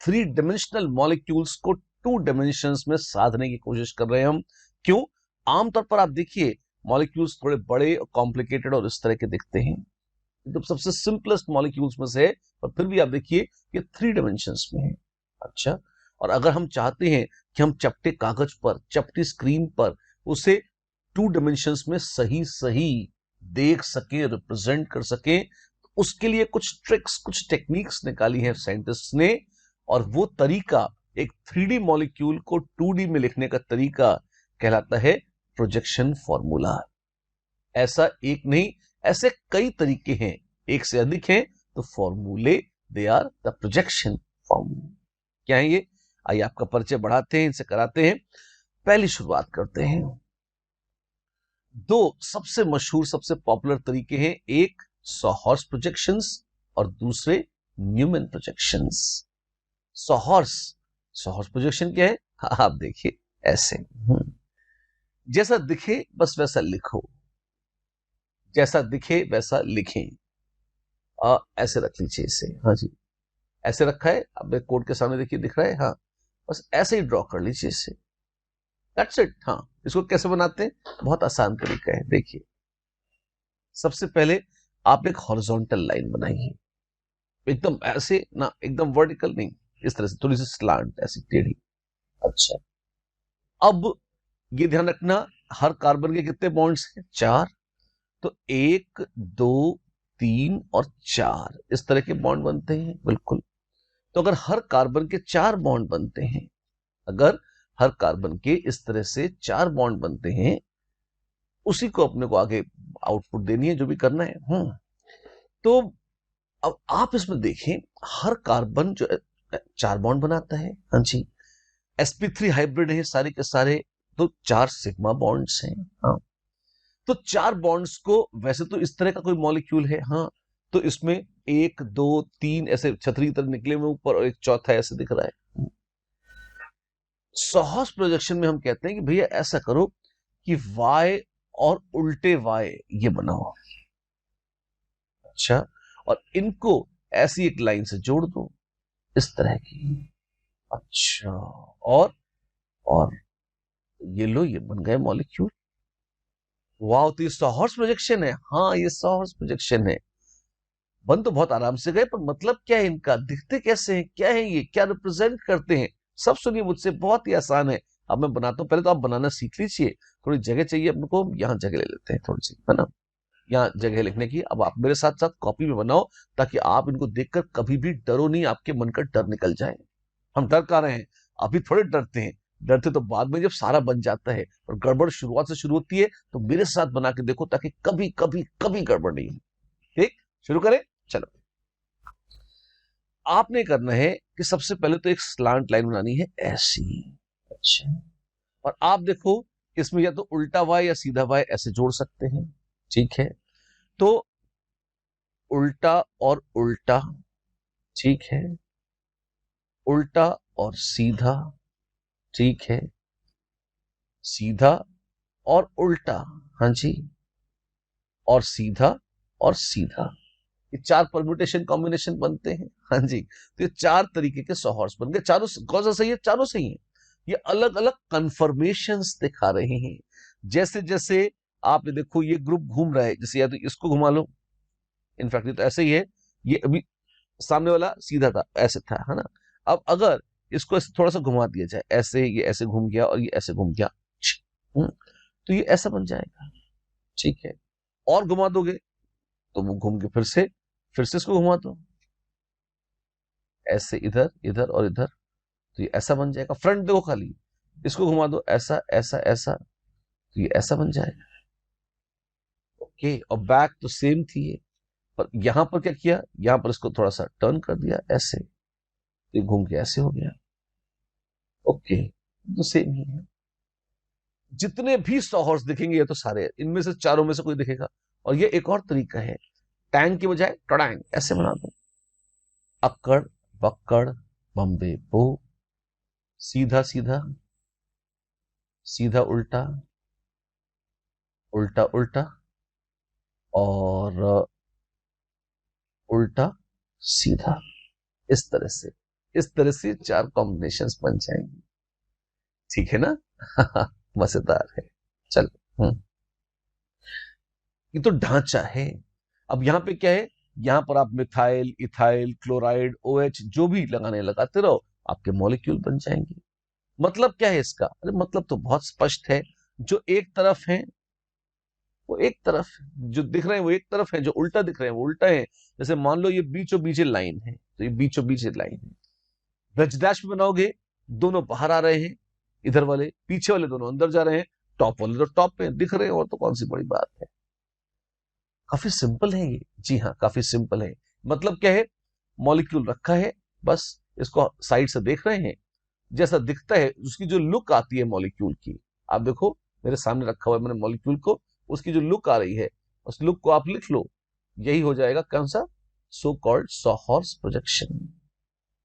Three dimensional molecules को to dimensions में साधने की कोशिश कर रहे हैं हम। क्यों? आमतौर पर आप देखिए मॉलिक्यूल्स थोड़े बड़े और कॉम्प्लिकेटेड और इस तरह के दिखते हैं, तो सबसे सिंपलेस्ट मॉलिक्यूल्स में से है, पर फिर भी आप देखिए ये थ्री डिमेंशंस में है। अच्छा, और अगर हम चाहते हैं कि हम चपटे कागज पर, चपटी स्क्रीन पर उसे टू डिमेंशंस में सही सही देख सके, रिप्रेजेंट कर सके, तो उसके लिए कुछ ट्रिक्स, कुछ टेक्निक्स निकाली है साइंटिस्ट ने, और वो तरीका एक 3D मॉलिक्यूल को 2D में लिखने का तरीका कहलाता है प्रोजेक्शन फॉर्मूला। ऐसा एक नहीं, ऐसे कई तरीके हैं, एक से अधिक हैं, तो फॉर्मूले they are the projection formula. क्या है ये? आइए आपका परिचय बढ़ाते हैं, इनसे कराते हैं। पहली शुरुआत करते हैं। दो सबसे मशहूर, सबसे पॉपुलर तरीके हैं, एक सॉहर्स प्रोजेक्शंस और दूसरे Newman projections. Sawhorse sawhorse projection क्या है? आप देखिए ऐसे, जैसा दिखे बस वैसा लिखो, जैसा दिखे वैसा लिखें। ऐसे रख लीजिए इसे, हाँ जी, ऐसे रखा है, अब कोड के सामने देखिए दिख रहा है, हाँ, बस ऐसे ही ड्रॉ कर लीजिए इसे, दैट्स इट। हाँ, इसको कैसे बनाते हैं? बहुत आसान तरीका है, देखिए। सबसे पहले आप एक हॉरिजॉन्टल लाइन बनाइए, एकदम ऐसे ना, एकदम वर्टिकल नहीं, इस तरह से थोड़ी सी स्लांट, ऐसी टेढ़ी। अच्छा, अब ये ध्यान रखना, हर कार्बन के कितने बॉन्ड्स हैं? 4। तो 1 2 3 और 4 इस तरह के बॉन्ड बनते हैं, बिल्कुल। तो अगर हर कार्बन के 4 बॉन्ड बनते हैं, अगर हर कार्बन के इस तरह से 4 बॉन्ड बनते हैं, उसी को अपने को आगे आउटपुट देनी है, जो भी करना है। तो अब आप इसमें देखें, हर कार्बन जो 4 बॉन्ड बनाता है, हाँ जी, sp3 हाइब्रिड है सारे के सारे, तो 4 सिग्मा बॉन्ड्स हैं। हाँ, तो 4 बॉन्ड्स को, वैसे तो इस तरह का कोई मॉलिक्यूल है, हाँ, तो इसमें 1 2 3 ऐसे छतरी की तरह निकले हुए ऊपर, और एक चौथा ऐसे दिख रहा है। सॉहर्स प्रोजेक्शन में हम कहते हैं कि भैया ऐसा करो कि y और उल्टे y ये बनाओ। अच्छा, और इनको ऐसी एक लाइन से जोड़ दो, इस तरह की। अच्छा, और ये लो, ये बन गए मॉलिक्यूल। वाह, तो ये सॉहर्स प्रोजेक्शन है। हाँ, ये सॉहर्स प्रोजेक्शन है। बन तो बहुत आराम से गए, पर मतलब क्या है इनका, दिखते कैसे हैं, क्या है ये, क्या रिप्रेजेंट करते हैं? सब सुनिए मुझसे, बहुत ही आसान है। अब मैं बनाता हूँ, पहले तो आप बनाना सीख लीजिए। थोड़ी जगह चाहिए अपने को, यहाँ जगह ले लेते हैं थोड़ी सी, है ना, यहाँ जगह लिखने की। अब आप मेरे साथ साथ कॉपी में बनाओ, ताकि आप इनको देखकर कभी भी डरो नहीं, आपके मन का डर निकल जाए। हम डर का रहे हैं, अभी थोड़े डरते हैं, डरते तो बाद में जब सारा बन जाता है, और गड़बड़ शुरुआत से शुरू होती है। तो मेरे साथ बना के देखो, ताकि कभी कभी कभी गड़बड़ नहीं हो। ठीक, शुरू करें, चलो। आपने करना है कि सबसे पहले तो एक स्लांट लाइन बनानी है, ऐसी। अच्छा, और आप देखो, इसमें या तो उल्टा वाई या सीधा वाई ऐसे जोड़ सकते हैं, ठीक है। तो उल्टा और उल्टा, ठीक है, उल्टा और सीधा, ठीक है, सीधा और उल्टा, हाँ जी, और सीधा और सीधा। ये 4 परम्यूटेशन कॉम्बिनेशन बनते हैं, हाँ जी। तो ये 4 तरीके के सॉहर्स बन गए, चारों। कौन सा सही है? चारों सही है। ये अलग अलग कन्फर्मेशंस दिखा रहे हैं। जैसे जैसे आप देखो, ये ग्रुप घूम रहा है, जैसे या तो इसको घुमा लो, इनफैक्ट ये तो ऐसे ही है, ये अभी सामने वाला सीधा था, ऐसे था, है ना। अब अगर इसको ऐसे थोड़ा सा घुमा दिया जाए, ऐसे, ये ऐसे घूम गया और ये ऐसे घूम गया, तो ये ऐसा बन जाएगा, ठीक है। और घुमा दोगे तो वो घूम के फिर से इसको घुमा दो, ऐसे, इधर इधर और इधर, तो ये ऐसा बन जाएगा। फ्रंट देखो खाली, इसको घुमा दो, ऐसा ऐसा ऐसा, तो ये ऐसा बन जाएगा। ओके, और बैक तो सेम थी ये, पर यहां पर क्या किया, यहां पर इसको थोड़ा सा टर्न कर दिया ऐसे, तो ये घूम के ऐसे हो गया। ओके, तो सेम ही है। जितने भी सॉहर्स दिखेंगे, ये तो सारे, इनमें से चारों में से कोई दिखेगा। और ये एक और तरीका है, टैंग की बजाय टड़ैंग ऐसे बना दो, अक्कड़ बक्कड़ बम्बे बो, सीधा सीधा, सीधा उल्टा, उल्टा उल्टा, और उल्टा सीधा, इस तरह से। इस तरह से 4 कॉम्बिनेशंस बन जाएंगे, ठीक है ना। मजेदार है। चलो, ये तो ढांचा है। अब यहां पे क्या है, यहां पर आप मिथाइल, इथाइल, क्लोराइड, OH जो भी लगाते रहो, आपके मॉलिक्यूल बन जाएंगे। मतलब क्या है इसका? अरे मतलब तो बहुत स्पष्ट है। जो एक तरफ है वो एक तरफ है, जो दिख रहे हैं वो एक तरफ है, जो उल्टा दिख रहे हैं वो उल्टा है। जैसे मान लो ये बीचों बीच लाइन है, तो ये बीचों बीच लाइन है। ब्रज डैश में बनाओगे, दोनों बाहर आ रहे हैं, इधर वाले, पीछे वाले दोनों अंदर जा रहे हैं, टॉप वाले तो टॉप पे दिख रहे हैं, और तो कौन सी बड़ी बात है। काफी सिंपल है ये, जी हाँ काफी सिंपल है। मतलब क्या है, मॉलिक्यूल रखा है, बस इसको साइड से देख रहे हैं, जैसा दिखता है उसकी जो लुक आती है मॉलिक्यूल की, आप देखो मेरे सामने रखा हुआ है मैंने मॉलिक्यूल को, उसकी जो लुक आ रही है उस लुक को आप लिख लो, यही हो जाएगा कौन सा, सो कॉल्ड सॉहर्स प्रोजेक्शन।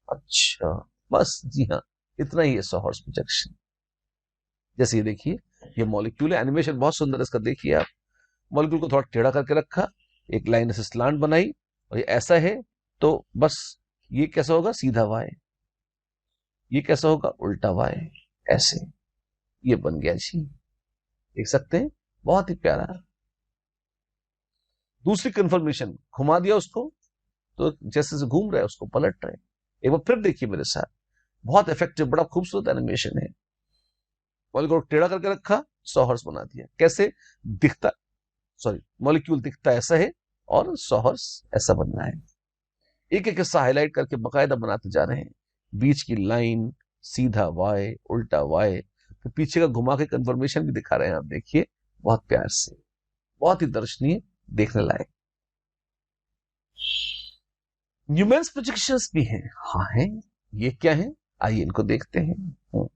अच्छा, बस जी हाँ, इतना ही है सॉहर्स प्रोजेक्शन। जैसे ये देखिए, ये मॉलिक्यूल है, एनिमेशन बहुत सुंदर है इसका, देखिए आप, मॉलिक्यूल को थोड़ा टेढ़ा करके रखा, एक लाइन से स्लांट बनाई, और ये ऐसा है, तो बस ये कैसा होगा, सीधा वाई, ये कैसा होगा, उल्टा वाई, ऐसे ये बन गया जी, देख सकते हैं, बहुत ही प्यारा। दूसरी कंफर्मेशन, घुमा दिया उसको, तो जैसे से घूम रहा है उसको पलट रहे, एक बार फिर देखिए मेरे साथ, बहुत इफेक्टिव, बड़ा खूबसूरत एनिमेशन है। मॉलिक्यूल को टेढ़ा करके रखा, 100 हर्ट्ज बना दिया, कैसे दिखता, सॉरी मॉलिक्यूल दिखता ऐसा है, और 100 हर्ट्ज ऐसा बनना है। एक एक हिस्सा हाईलाइट करके बकायदा बनाते जा रहे हैं, बीच की लाइन, सीधा वाई, उल्टा वाई, फिर पीछे का घुमा के कंफर्मेशन भी दिखा रहे हैं, आप देखिए बहुत प्यार से, बहुत ही दर्शनीय, देखने लायक। न्यूमेन्स प्रोजेक्शंस भी हैं, हाँ हैं, ये क्या है, आइए इनको देखते हैं।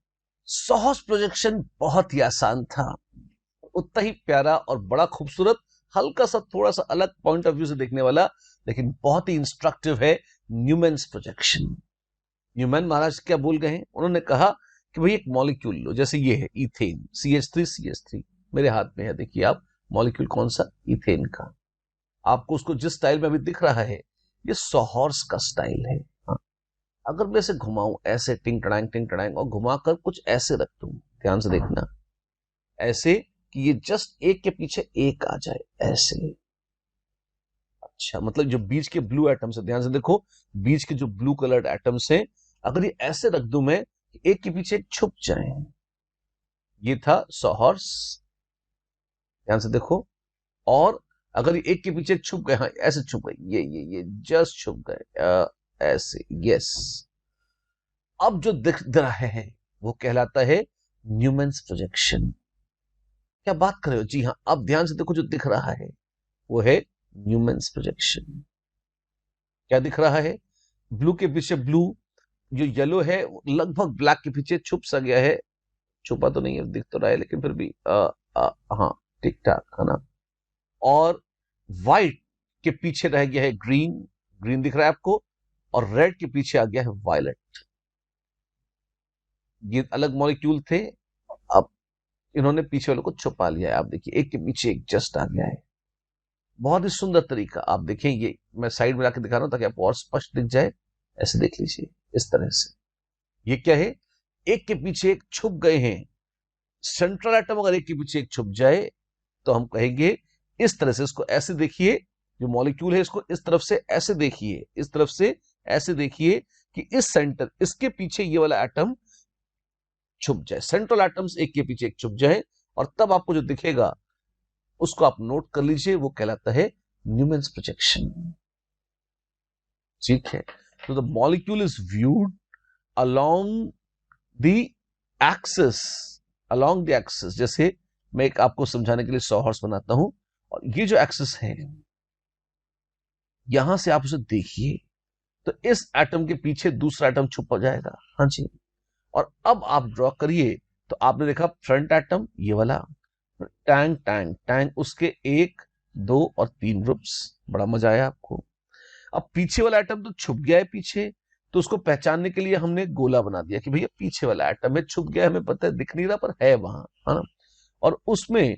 सॉहर्स प्रोजेक्शन बहुत ही आसान था, उतना ही प्यारा और बड़ा खूबसूरत, हल्का सा थोड़ा सा अलग पॉइंट ऑफ व्यू से देखने वाला, लेकिन बहुत ही इंस्ट्रक्टिव है न्यूमेन्स प्रोजेक्शन। न्यूमैन महाराज क्या बोल गए हैं, उन्होंने कहा कि भाई एक मॉलिक्यूल लो, जैसे ये है इथेन, CH3 मेरे हाथ में है, देखिए आप, मॉलिक्यूल कौन सा, इथेन का। आपको उसको जिस स्टाइल में अभी दिख रहा है, ये सॉहर्स का स्टाइल है। हाँ, अगर मैं इसे घुमाऊं ऐसे, टिंग टड़ांग, और घुमाकर कुछ ऐसे रख दूं, ध्यान से देखना, ऐसे कि ये जस्ट एक के पीछे एक आ जाए, ऐसे। अच्छा, मतलब जो बीच के ब्लू एटम्स है, ध्यान से देखो, बीच के जो ब्लू कलर्ड एटम्स हैं, अगर ये ऐसे रख दूं मैं, एक के पीछे एक छुप जाए, ये था सॉहर्स, ध्यान से देखो। और अगर ये एक के पीछे छुप गए, हाँ ऐसे छुप गए, ये जस्ट छुप गए, ऐसे, यस। अब जो दिख रहा है वो कहलाता है न्यूमेन्स प्रोजेक्शन। क्या बात कर रहे हो, जी हाँ, अब ध्यान से देखो, जो दिख रहा है वो है न्यूमेन्स प्रोजेक्शन। क्या दिख रहा है, ब्लू के पीछे ब्लू, जो येलो है लगभग ब्लैक के पीछे छुप सा गया है, छुपा तो नहीं है, दिख तो रहा है, लेकिन फिर भी हाँ ठीक ठाक है ना। और व्हाइट के पीछे रह गया है ग्रीन, ग्रीन दिख रहा है आपको, और रेड के पीछे आ गया है वायलेट। ये अलग मॉलिक्यूल थे, अब इन्होंने पीछे वालों को छुपा लिया है, आप देखिए एक के पीछे एक जस्ट आ गया है। बहुत ही सुंदर तरीका, आप देखें, ये मैं साइड में लाके दिखा रहा हूं ताकि आपको और स्पष्ट दिख जाए, ऐसे देख लीजिए इस तरह से। ये क्या है, एक के पीछे एक छुप गए हैं, सेंट्रल एटम अगर एक के पीछे एक छुप जाए तो हम कहेंगे इस तरह से, इसको ऐसे देखिए, जो मॉलिक्यूल है इसको इस तरफ से ऐसे देखिए, इस तरफ से ऐसे देखिए, कि इस सेंटर, इसके पीछे ये वाला एटम छुप जाए, सेंट्रल एटम्स एक के पीछे एक छुप जाए, और तब आपको जो दिखेगा उसको आप नोट कर लीजिए, वो कहलाता है न्यूमेन्स प्रोजेक्शन। ठीक है, तो the molecule is viewed along the axis, along the axis. जैसे मैं एक आपको समझाने के लिए सॉहर्स बनाता हूं, और ये जो एक्सिस है, यहां से आप उसे देखिए, तो इस एटम के पीछे दूसरा एटम छुप हो जाएगा, हाँ जी। और अब आप ड्रॉ करिए, तो आपने देखा फ्रंट एटम ये वाला, टैंग टैंग टैंग, उसके 1 2 और 3 ग्रुप्स, बड़ा मजा आया आपको। अब पीछे वाला एटम तो छुप गया है पीछे, तो उसको पहचानने के लिए हमने गोला बना दिया कि भैया पीछे वाला एटम है, छुप गया, हमें पता है, दिख नहीं रहा पर है वहां, है ना। और उसमें,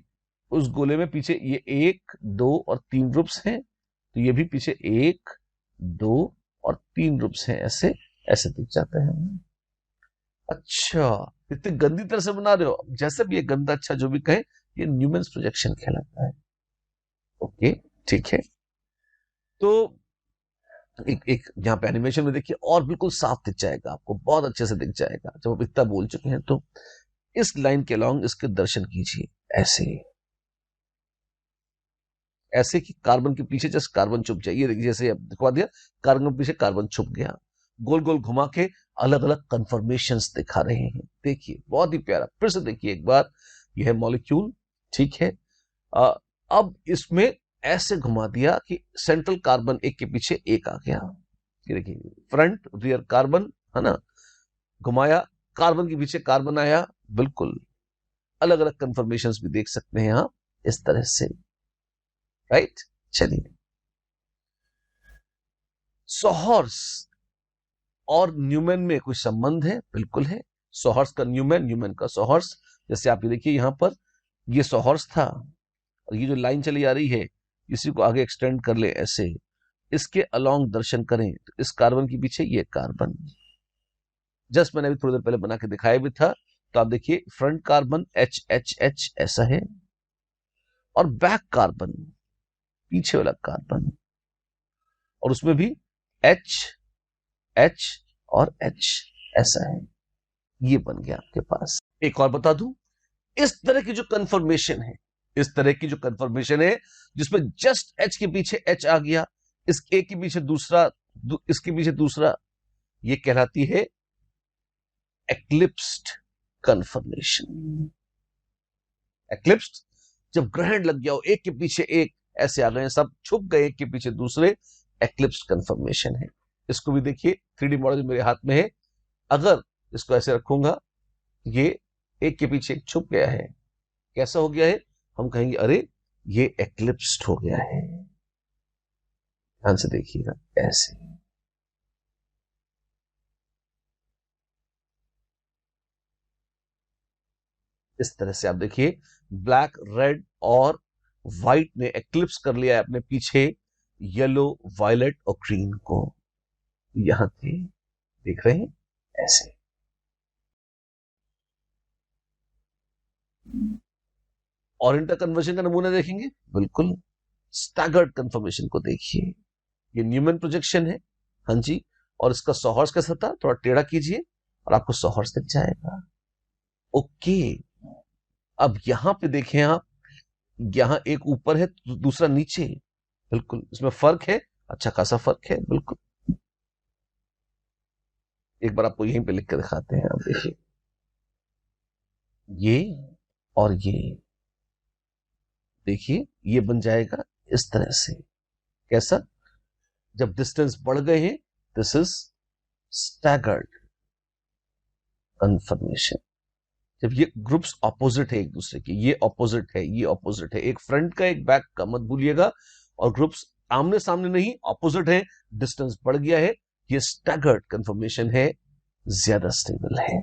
उस गोले में पीछे ये 1 2 और 3 ग्रुप्स हैं, तो ये भी पीछे 1 2 और 3 ग्रुप्स हैं, ऐसे ऐसे दिख जाता है। अच्छा, इतनी गंदी तरह से बना रहे हो, जैसे भी ये गंदा अच्छा जो भी कहे, ये न्यूमैन्स प्रोजेक्शन कहलाता है। ओके, ठीक है। तो एक एक यहाँ पे एनिमेशन में देखिए और बिल्कुल साफ दिख जाएगा आपको, बहुत अच्छे से दिख जाएगा जब आप इतना बोल चुके हैं। तो इस लाइन के अलॉन्ग इसके दर्शन कीजिए, ऐसे ऐसे कि कार्बन के पीछे जस्ट कार्बन छुप जाए। ये देखिए, जैसे अब दिखवा दिया, कार्बन के पीछे कार्बन छुप गया। गोल गोल घुमा के अलग अलग कन्फर्मेशंस दिखा रहे हैं। देखिए बहुत ही प्यारा, फिर से देखिए एक बार, यह है मॉलिक्यूल, ठीक है। अब इसमें ऐसे घुमा दिया कि सेंट्रल कार्बन एक के पीछे एक आ गया। ये देखिए, फ्रंट रियर कार्बन, है ना, घुमाया, कार्बन के पीछे कार्बन आया, बिल्कुल अलग अलग कन्फर्मेशंस भी देख सकते हैं आप इस तरह से, राइट। चलिए, सोहर्स और न्यूमैन में कोई संबंध है? बिल्कुल है। सोहर्स का न्यूमैन, न्यूमैन का सोहर्स। जैसे आप ये देखिए, यहां पर ये सोहर्स था, और ये जो लाइन चली आ रही है, इसी को आगे एक्सटेंड कर ले ऐसे, इसके अलोंग दर्शन करें तो इस कार्बन के पीछे ये कार्बन, जस्ट मैंने अभी थोड़ी देर पहले बना के दिखाया भी था। तो आप देखिए, front carbon H H H ऐसा है, और बैक कार्बन पीछे वाला कार्बन, और उसमें भी एच एच और एच ऐसा है। ये बन गया आपके पास। एक और बता दूं, इस तरह की जो कंफर्मेशन है, इस तरह की जो कंफर्मेशन है जिसमें जस्ट एच के पीछे एच आ गया, इस एक के पीछे दूसरा, इसके पीछे दूसरा, ये कहलाती है एक्लिप्स्ड कंफर्मेशन। एक्लिप्स्ड, जब ग्रहण लग गया हो, एक के पीछे एक ऐसे आ गए, सब छुप गए एक के पीछे दूसरे, एक्लिप्स्ड कंफर्मेशन है। इसको भी देखिए, 3D मॉडल मेरे हाथ में है, अगर इसको ऐसे रखूंगा, ये एक के पीछे एक छुप गया है, कैसा हो गया है, हम कहेंगे अरे ये एक्लिप्स्ड हो गया है। ध्यान से देखिएगा, ऐसे इस तरह से आप देखिए, ब्लैक, रेड और व्हाइट ने एक्लिप्स कर लिया है अपने पीछे येलो, वायलेट और ग्रीन को। यहां थे, देख रहे हैं, ऐसे। और इंटर कन्वर्जन का नमूना देखेंगे, बिल्कुल स्टैगर्ड कंफर्मेशन को देखिए, ये न्यूमैन प्रोजेक्शन है, हाँ जी। और इसका सोहर्स कैसा था, थोड़ा टेढ़ा कीजिए और आपको सोहर्स दिख जाएगा। ओके, अब यहां पे देखें आप, यहां एक ऊपर है, दूसरा नीचे, बिल्कुल इसमें फर्क है, अच्छा खासा फर्क है, बिल्कुल। एक बार आपको यहीं पे लिख के दिखाते हैं, आप देखिए, ये और ये, देखिए ये बन जाएगा इस तरह से। कैसा? जब डिस्टेंस बढ़ गए हैं, दिस इज स्टैगर्ड कंफर्मेशन। जब ये ग्रुप्स ऑपोजिट है एक दूसरे के, ये ऑपोजिट है, ये ऑपोजिट है, एक फ्रंट का एक बैक का, मत भूलिएगा, और ग्रुप्स आमने सामने नहीं, ऑपोजिट है, डिस्टेंस बढ़ गया है, ये स्टैगर्ड कंफर्मेशन है, ज्यादा स्टेबल है।